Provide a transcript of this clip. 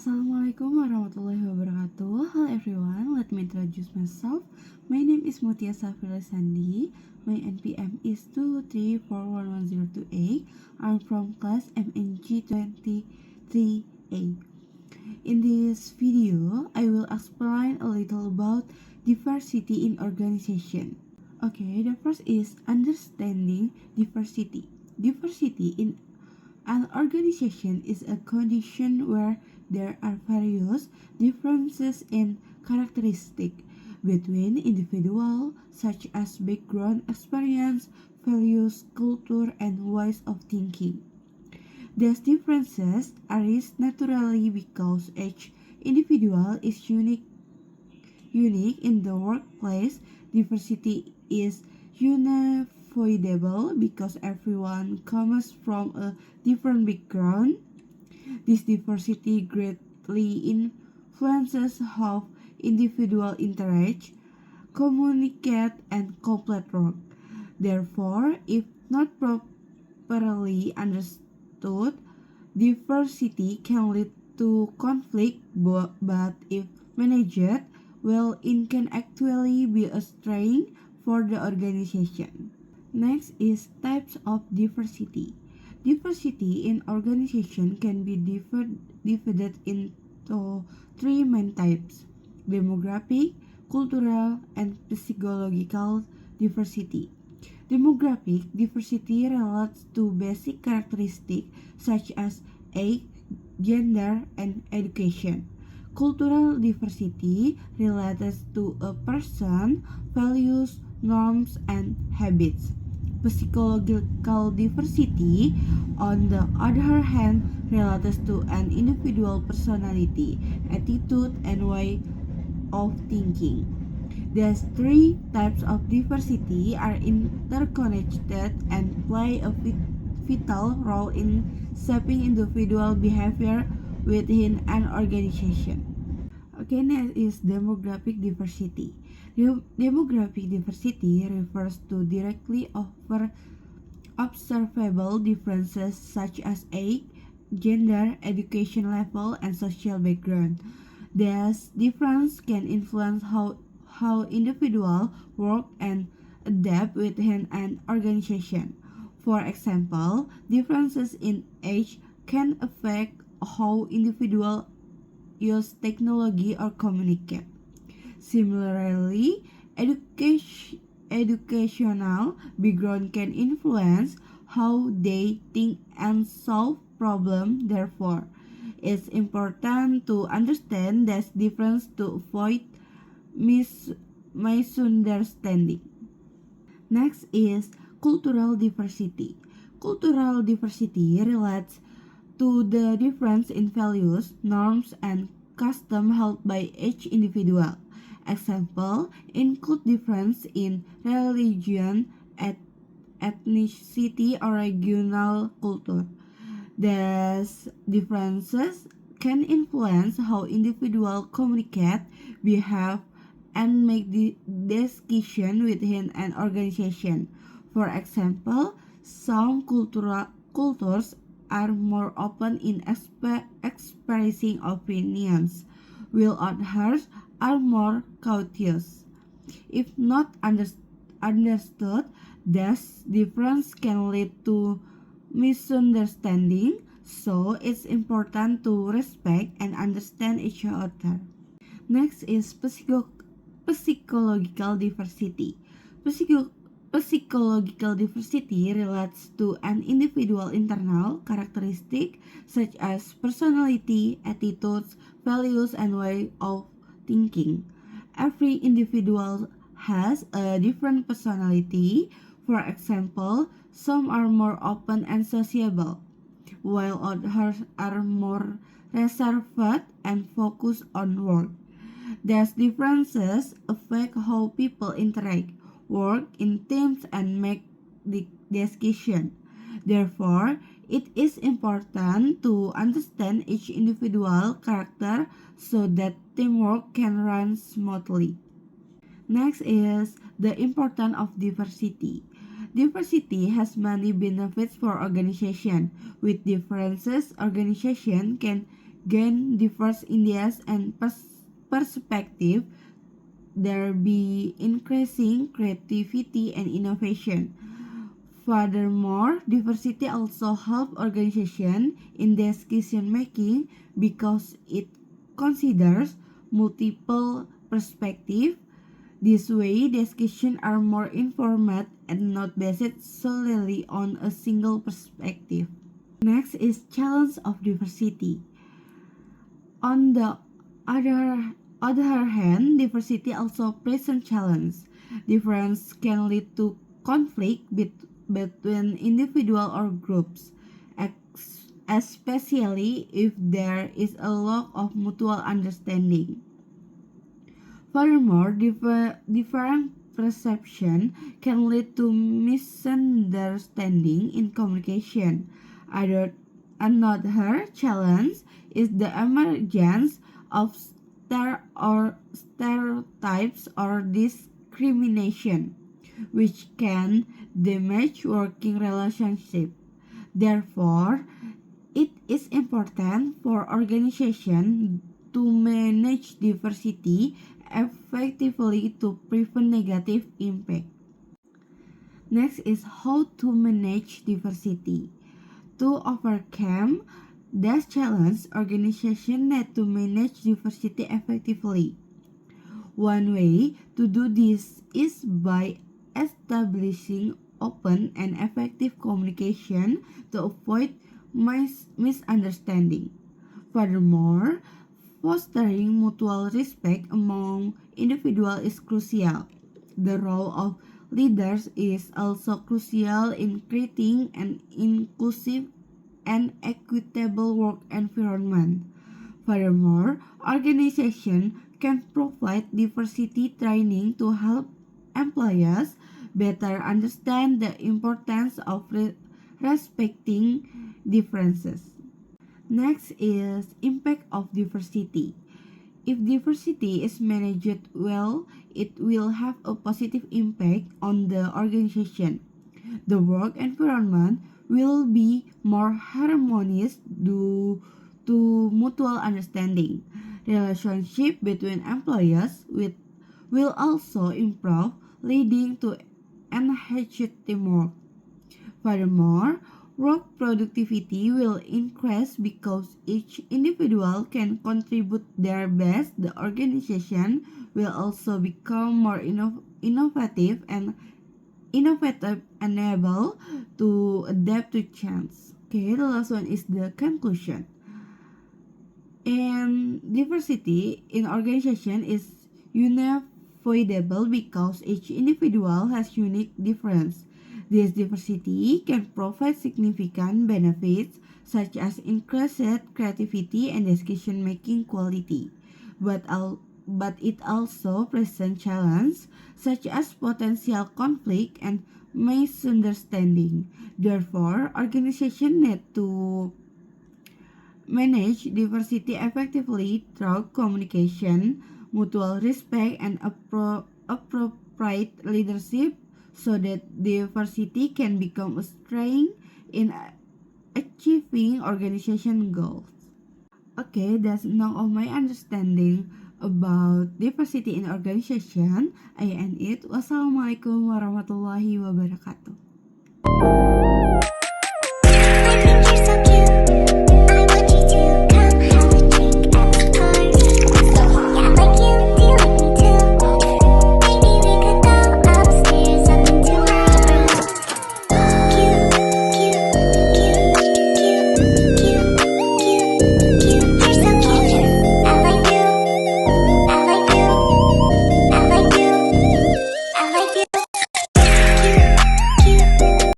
Assalamualaikum warahmatullahi wabarakatuh. Hello everyone, let me introduce myself. My name is Mutia Safira Sandi. My NPM is 2341128. I'm from class MNG 23A. In this video, I will explain a little about diversity in organization. Okay, the first is understanding diversity. Diversity in an organization is a condition where there are various differences in characteristics between individuals, such as background, experience, values, culture, and ways of thinking. These differences arise naturally because each individual is unique in the workplace. Diversity is unavoidable because everyone comes from a different background. This diversity greatly influences how individuals interact, communicate, and complete work. Therefore, if not properly understood, diversity can lead to conflict, but if managed well, it can actually be a strength for the organization. Next is types of diversity. Diversity in organization can be divided into three main types: demographic, cultural, and psychological diversity. Demographic diversity relates to basic characteristics such as age, gender, and education. Cultural diversity relates to a person's values, norms, and habits. Psychological diversity, on the other hand, relates to an individual personality, attitude, and way of thinking. These three types of diversity are interconnected and play a vital role in shaping individual behavior within an organization. Okay, next is demographic diversity. Demographic diversity refers to directly observable differences such as age, gender, education level, and social background. These differences can influence how individuals work and adapt within an organization. For example, differences in age can affect how individuals use technology or communicate. Similarly, educational background can influence how they think and solve problems. Therefore, it's important to understand this difference to avoid misunderstanding. Next is cultural diversity. Cultural diversity relates to the difference in values, norms, and customs held by each individual. Example include difference in religion, ethnicity, or regional culture. These differences can influence how individuals communicate, behave, and make decisions within an organization. For example, some cultures are more open in expressing opinions, while others are more cautious. If not understood, this difference can lead to misunderstanding, so it's important to respect and understand each other. Next is psychological diversity. Psychological diversity relates to an individual internal characteristic such as personality, attitudes, values, and way of thinking. Every individual has a different personality. For example, some are more open and sociable, while others are more reserved and focused on work. These differences affect how people interact, work in teams, and make decisions. Therefore, it is important to understand each individual character so that teamwork can run smoothly. Next is the importance of diversity. Diversity has many benefits for organization. With differences, organization can gain diverse ideas and perspective, there be increasing creativity and innovation. Furthermore, diversity also helps organization in decision making because it considers multiple perspectives. This way, discussions are more informed and not based solely on a single perspective. Next is challenge of diversity. On the other hand, diversity also presents challenge. Difference can lead to conflict between individual or groups, especially if there is a lack of mutual understanding. Furthermore, different perception can lead to misunderstanding in communication. Another challenge is the emergence of stereotypes or discrimination, which can damage working relationships. Therefore, it is important for organizations to manage diversity effectively to prevent negative impact. Next is how to manage diversity. To overcome this challenge, organizations need to manage diversity effectively. One way to do this is by establishing open and effective communication to avoid misunderstanding. Furthermore, fostering mutual respect among individuals is crucial. The role of leaders is also crucial in creating an inclusive and equitable work environment. Furthermore, organizations can provide diversity training to help employees better understand the importance of respecting differences. Next is impact of diversity. If diversity is managed well, it will have a positive impact on the organization. The work environment will be more harmonious due to mutual understanding. Relationship between employees will also improve, leading to enhanced teamwork. Furthermore, work productivity will increase because each individual can contribute their best. The organization will also become more innovative and able to adapt to change. Okay, the last one is the conclusion. And diversity in organization is unavoidable because each individual has unique difference. This diversity can provide significant benefits such as increased creativity and decision-making quality, but it also presents challenges such as potential conflict and misunderstanding. Therefore, organizations need to manage diversity effectively through communication, mutual respect, and appropriate leadership so that diversity can become a strength in achieving organization goals. Okay, that's now of my understanding about diversity in organization. I end it. Wassalamualaikum warahmatullahi wabarakatuh.